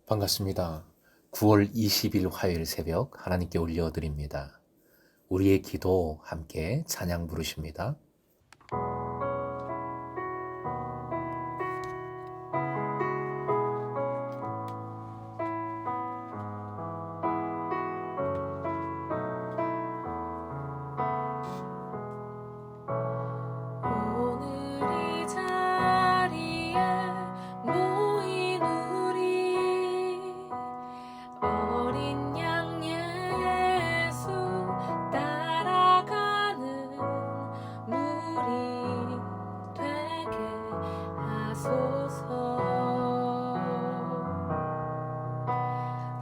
반갑습니다. 9월 20일 화요일 새벽 하나님께 올려드립니다. 우리의 기도 함께 찬양 부르십니다. 오늘 이 자리에 모인 우리 어린 양 예수 따라가는 무리 되게 하소서.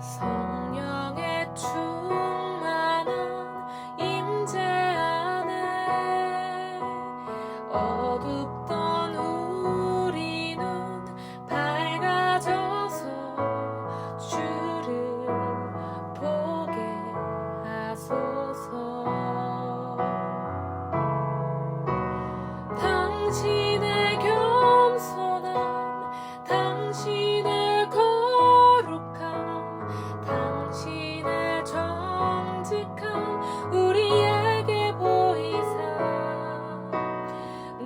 성령의 충만한 임재 안에 어둡던 우리 눈 밝아져서 주를 보게 하소서. 당신의 겸손함, 당신의 거룩함, 당신의 정직함 우리에게 보이사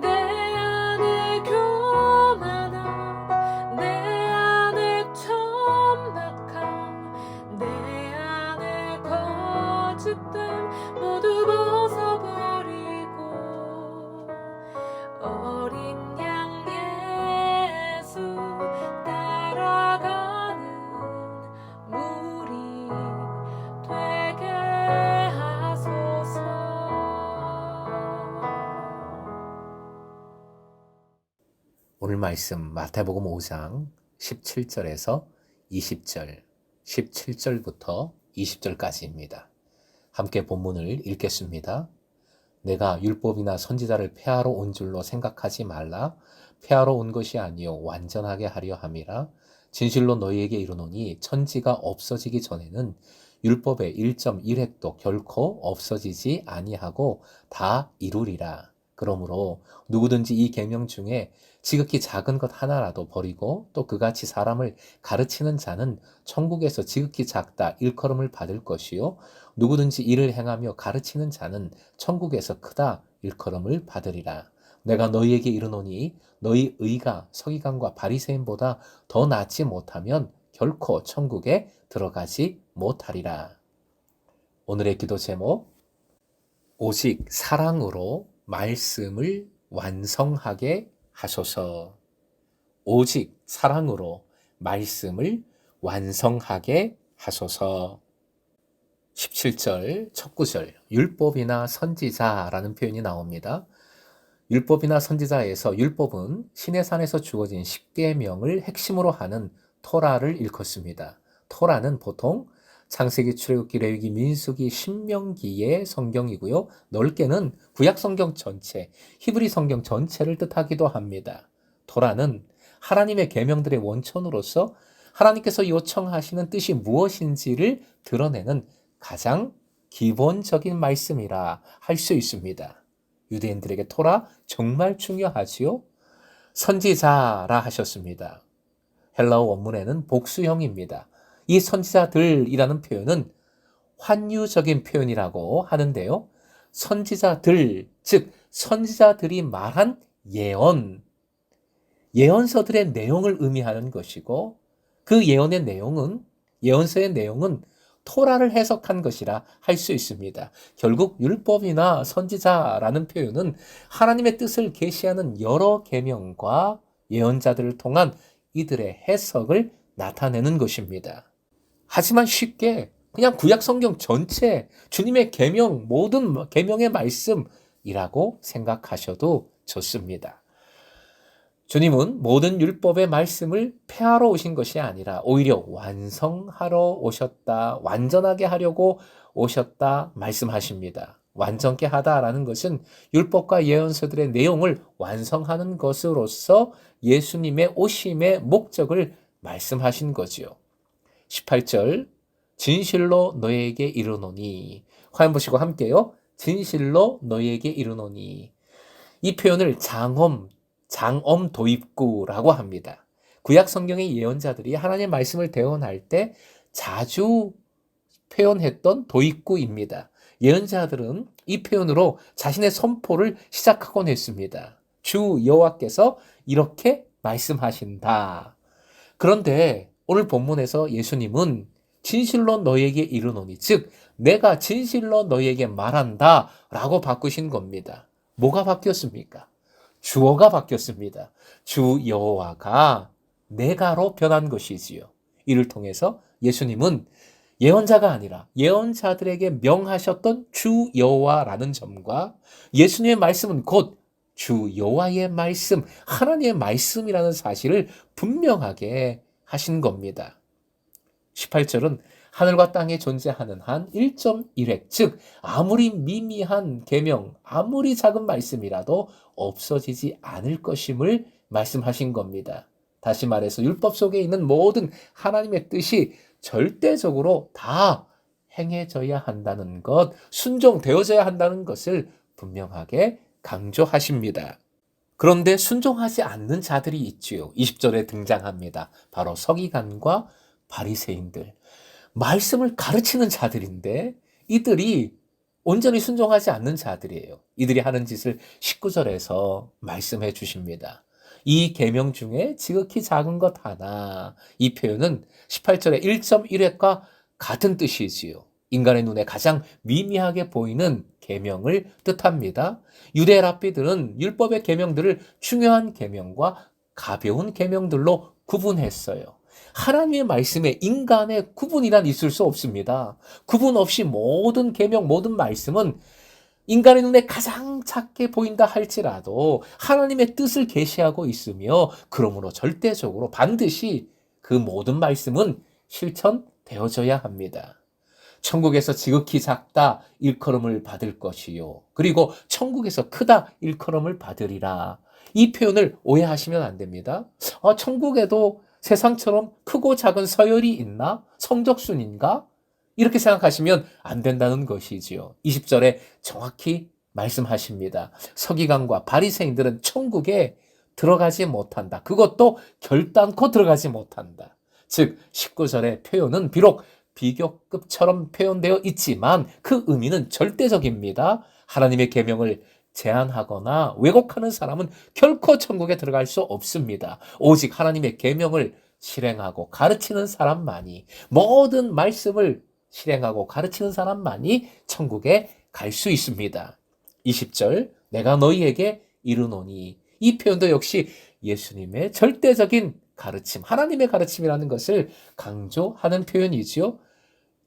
내 안에 교만함, 내 안에 천박함, 내 안에 거짓됨 모두 벗어버리고 어린 양 예수 따라가는 무리 되게 하소서. 오늘 말씀 마태복음 5장 17절에서 20절, 17절부터 20절까지입니다. 함께 본문을 읽겠습니다. 내가 율법이나 선지자를 폐하러 온 줄로 생각하지 말라. 폐하러 온 것이 아니요 완전하게 하려 함이라. 진실로 너희에게 이르노니 천지가 없어지기 전에는 율법의 1.1획도 결코 없어지지 아니하고 다 이루리라. 그러므로 누구든지 이 계명 중에 지극히 작은 것 하나라도 버리고 또 그같이 사람을 가르치는 자는 천국에서 지극히 작다 일컬음을 받을 것이요 누구든지 이를 행하며 가르치는 자는 천국에서 크다 일컬음을 받으리라. 내가 너희에게 이르노니 너희 의가 서기관과 바리새인보다 더 낫지 못하면 결코 천국에 들어가지 못하리라. 오늘의 기도 제목, 오직 사랑으로 말씀을 완성하게 하소서. 오직 사랑으로 말씀을 완성하게 하소서. 17절 첫 구절 율법이나 선지자라는 표현이 나옵니다. 율법이나 선지자에서 율법은 시내산에서 주어진 10계명을 핵심으로 하는 토라를 일컫습니다. 토라는 보통 창세기, 출애굽기, 레위기, 민수기, 신명기의 성경이고요. 넓게는 구약 성경 전체, 히브리 성경 전체를 뜻하기도 합니다. 토라는 하나님의 계명들의 원천으로서 하나님께서 요청하시는 뜻이 무엇인지를 드러내는 가장 기본적인 말씀이라 할 수 있습니다. 유대인들에게 토라 정말 중요하지요. 선지자라 하셨습니다. 헬라어 원문에는 복수형입니다. 이 선지자들이라는 표현은 환유적인 표현이라고 하는데요. 선지자들, 즉 선지자들이 말한 예언서들의 내용을 의미하는 것이고 그 예언서의 내용은 토라를 해석한 것이라 할 수 있습니다. 결국 율법이나 선지자라는 표현은 하나님의 뜻을 계시하는 여러 계명과 예언자들을 통한 이들의 해석을 나타내는 것입니다. 하지만 쉽게 그냥 구약 성경 전체 주님의 계명, 모든 계명의 말씀이라고 생각하셔도 좋습니다. 주님은 모든 율법의 말씀을 폐하러 오신 것이 아니라 오히려 완성하러 오셨다, 완전하게 하려고 오셨다 말씀하십니다. 완전케 하다라는 것은 율법과 예언서들의 내용을 완성하는 것으로서 예수님의 오심의 목적을 말씀하신 거지요. 18절 진실로 너에게 이르노니, 화면 보시고 함께요. 진실로 너에게 이르노니. 이 표현을 장엄 도입구라고 합니다. 구약 성경의 예언자들이 하나님의 말씀을 대언할 때 자주 표현했던 도입구입니다. 예언자들은 이 표현으로 자신의 선포를 시작하곤 했습니다. 주 여호와께서 이렇게 말씀하신다. 그런데 오늘 본문에서 예수님은 진실로 너에게 이르노니, 즉 내가 진실로 너에게 말한다 라고 바꾸신 겁니다. 뭐가 바뀌었습니까? 주어가 바뀌었습니다. 주 여호와가 내가로 변한 것이지요. 이를 통해서 예수님은 예언자가 아니라 예언자들에게 명하셨던 주 여호와라는 점과 예수님의 말씀은 곧 주 여호와의 말씀, 하나님의 말씀이라는 사실을 분명하게 하신 겁니다. 18절은 하늘과 땅에 존재하는 한 1.1획, 즉 아무리 미미한 계명, 아무리 작은 말씀이라도 없어지지 않을 것임을 말씀하신 겁니다. 다시 말해서 율법 속에 있는 모든 하나님의 뜻이 절대적으로 다 행해져야 한다는 것, 순종되어져야 한다는 것을 분명하게 강조하십니다. 그런데 순종하지 않는 자들이 있지요. 20절에 등장합니다. 바로 서기관과 바리새인들. 말씀을 가르치는 자들인데 이들이 온전히 순종하지 않는 자들이에요. 이들이 하는 짓을 19절에서 말씀해 주십니다. 이 계명 중에 지극히 작은 것 하나. 이 표현은 18절의 1.1획과 같은 뜻이지요. 인간의 눈에 가장 미미하게 보이는 계명을 뜻합니다. 유대 랍비들은 율법의 계명들을 중요한 계명과 가벼운 계명들로 구분했어요. 하나님의 말씀에 인간의 구분이란 있을 수 없습니다. 구분 없이 모든 계명, 모든 말씀은 인간의 눈에 가장 작게 보인다 할지라도 하나님의 뜻을 계시하고 있으며 그러므로 절대적으로 반드시 그 모든 말씀은 실천되어져야 합니다. 천국에서 지극히 작다 일컬음을 받을 것이요. 그리고 천국에서 크다 일컬음을 받으리라. 이 표현을 오해하시면 안 됩니다. 천국에도 세상처럼 크고 작은 서열이 있나? 성적순인가? 이렇게 생각하시면 안 된다는 것이지요. 20절에 정확히 말씀하십니다. 서기관과 바리새인들은 천국에 들어가지 못한다. 그것도 결단코 들어가지 못한다. 즉 19절의 표현은 비록 비교급처럼 표현되어 있지만 그 의미는 절대적입니다. 하나님의 계명을 제한하거나 왜곡하는 사람은 결코 천국에 들어갈 수 없습니다. 오직 하나님의 계명을 실행하고 가르치는 사람만이, 모든 말씀을 실행하고 가르치는 사람만이 천국에 갈 수 있습니다. 20절 내가 너희에게 이르노니, 이 표현도 역시 예수님의 절대적인 가르침, 하나님의 가르침이라는 것을 강조하는 표현이지요.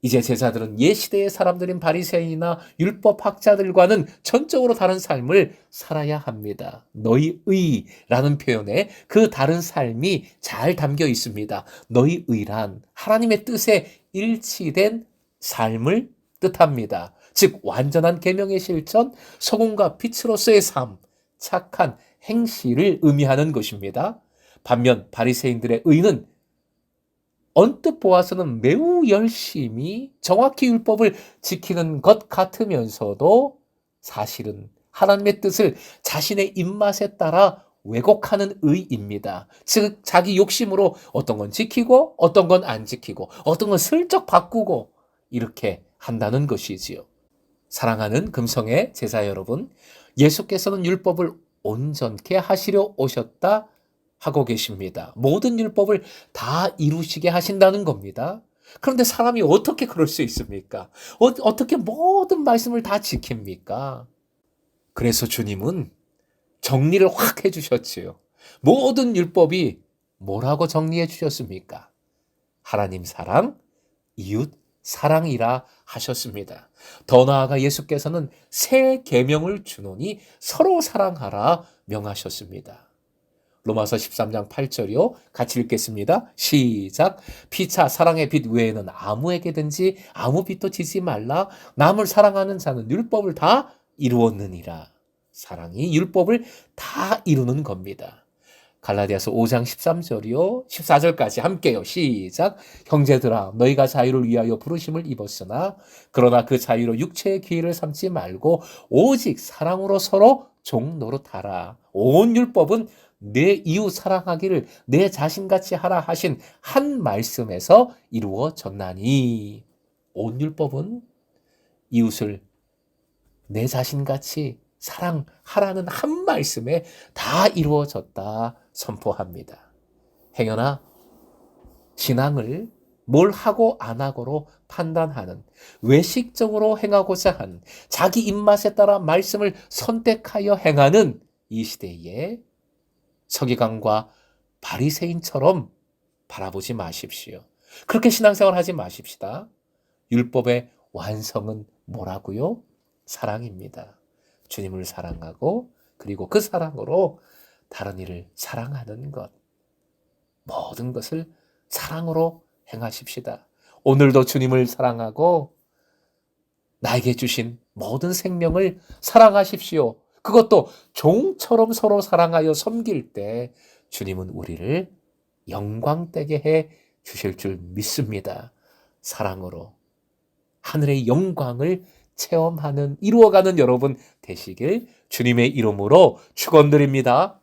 이제 제자들은 옛시대의 사람들인 바리새인이나 율법학자들과는 전적으로 다른 삶을 살아야 합니다. 너희의라는 표현에 그 다른 삶이 잘 담겨 있습니다. 너희의란 하나님의 뜻에 일치된 삶을 뜻합니다. 즉 완전한 계명의 실천, 소금과 빛으로서의 삶, 착한 행실을 의미하는 것입니다. 반면 바리새인들의 의는 언뜻 보아서는 매우 열심히 정확히 율법을 지키는 것 같으면서도 사실은 하나님의 뜻을 자신의 입맛에 따라 왜곡하는 의입니다. 즉 자기 욕심으로 어떤 건 지키고 어떤 건 안 지키고 어떤 건 슬쩍 바꾸고 이렇게 한다는 것이지요. 사랑하는 금성의 제자 여러분, 예수께서는 율법을 온전케 하시려 오셨다 하고 계십니다. 모든 율법을 다 이루시게 하신다는 겁니다. 그런데 사람이 어떻게 그럴 수 있습니까? 어떻게 모든 말씀을 다 지킵니까? 그래서 주님은 정리를 확 해주셨지요. 모든 율법이 뭐라고 정리해 주셨습니까? 하나님 사랑, 이웃 사랑이라 하셨습니다. 더 나아가 예수께서는 새 계명을 주노니 서로 사랑하라 명하셨습니다. 로마서 13장 8절이요. 같이 읽겠습니다. 시작. 피차 사랑의 빛 외에는 아무에게든지 아무 빛도 지지 말라. 남을 사랑하는 자는 율법을 다 이루었느니라. 사랑이 율법을 다 이루는 겁니다. 갈라디아서 5장 13절이요. 14절까지 함께요. 시작. 형제들아 너희가 자유를 위하여 부르심을 입었으나 그러나 그 자유로 육체의 기회를 삼지 말고 오직 사랑으로 서로 종 노릇하라. 온 율법은 내 이웃 사랑하기를 내 자신같이 하라 하신 한 말씀에서 이루어졌나니. 온 율법은 이웃을 내 자신같이 사랑하라는 한 말씀에 다 이루어졌다 선포합니다. 행여나 신앙을 뭘 하고 안 하고로 판단하는, 외식적으로 행하고자 한, 자기 입맛에 따라 말씀을 선택하여 행하는 이 시대에 서기관과 바리새인처럼 바라보지 마십시오. 그렇게 신앙생활 하지 마십시다. 율법의 완성은 뭐라고요? 사랑입니다. 주님을 사랑하고 그리고 그 사랑으로 다른 이를 사랑하는 것, 모든 것을 사랑으로 행하십시다. 오늘도 주님을 사랑하고 나에게 주신 모든 생명을 사랑하십시오. 그것도 종처럼 서로 사랑하여 섬길 때 주님은 우리를 영광되게 해 주실 줄 믿습니다. 사랑으로 하늘의 영광을 체험하는, 이루어가는 여러분 되시길 주님의 이름으로 축원드립니다.